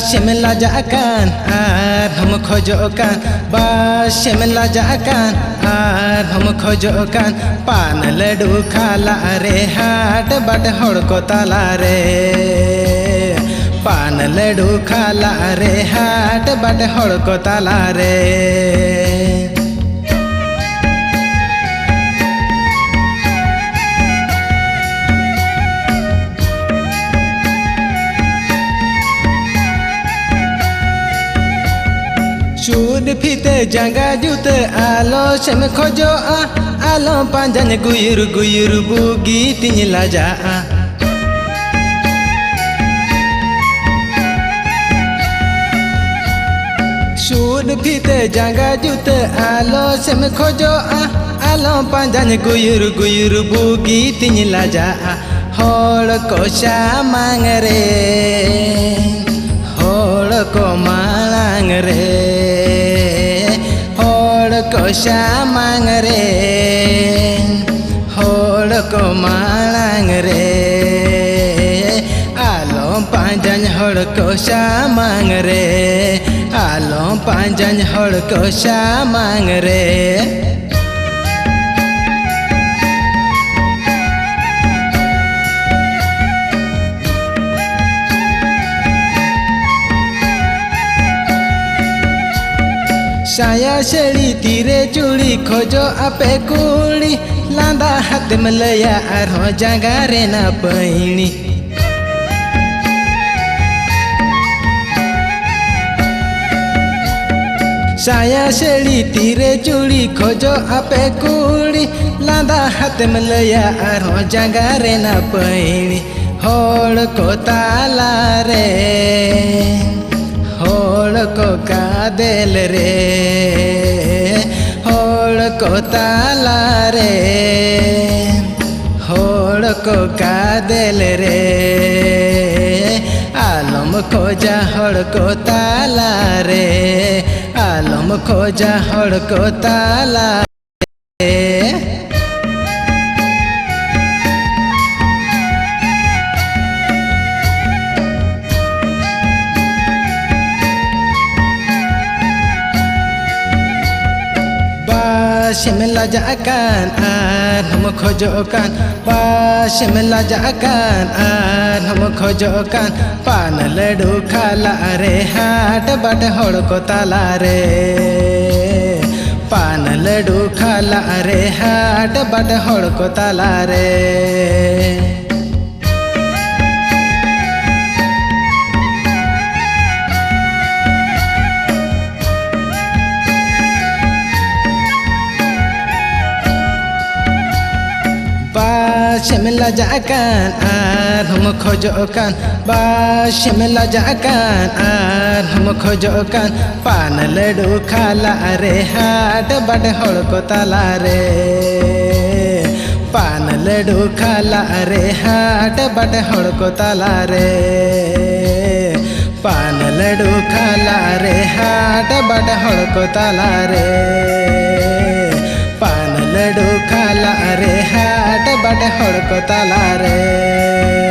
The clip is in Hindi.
शिमला जाकान आर हम खोजोकान बा शिमला जाकान आर हम खोजोकान पान लड्डू खाला रे हाट बाट हड़ को ताला रे पान लड्डू खाला रे हाट बाट हड़ को ताला रे चूड़ फीते जंगा जूते आलो शम खोजो आलो पांजन गुयुर गुयुर बुगी तिन लाजा चूड़ फीते जंगा जूते आलो शम खोजो आलो पांजन गुयुर गुयुर बुगी तिन लाजा होड़ को मांग रे होड़ को मांग रे को मांग रे होड़ को मांग रे आलो पांजन होड़ को मांग रे आलो पांजन होड़ को मांग रे साया शेड़ी तीरे चूड़ी खोजो आपे कुड़ी लांदा हाथ में लया आरो जंगा रे ना पैनी साया शेड़ी तीरे चूड़ी खोजो आपे कुड़ी लांदा हाथ में लया आरो जंगा रे ना पैनी होड़ को ताला रे होड़ को कादेल रे होड़ को ताला रे होड़ को कादेल रे आलम खोजा होड़ को ताला रे आलम खोजा होड़ को ताला रे शिमला जाकान आर हम खोजोकान बा शिमला जाकान आर हम खोजोकान पान लड्डू खाला रे हाट बाट हड़ को ताला रे पान लड्डू खाला रे हाट बाट हड़ को ताला रे शिमला जाकान आर हम खोजोकान बा शिमला जाकान आर हम खोजोकान पान लड्डू खाला रे हाट बाट हड़ को ताला रे पान लड्डू खाला रे हाट बाट हड़ को ताला रे पान लड्डू खाला रे हाट बाट हड़ को ताला रे पान लड्डू खाला रे हाट बाट हड़ को ताला रे।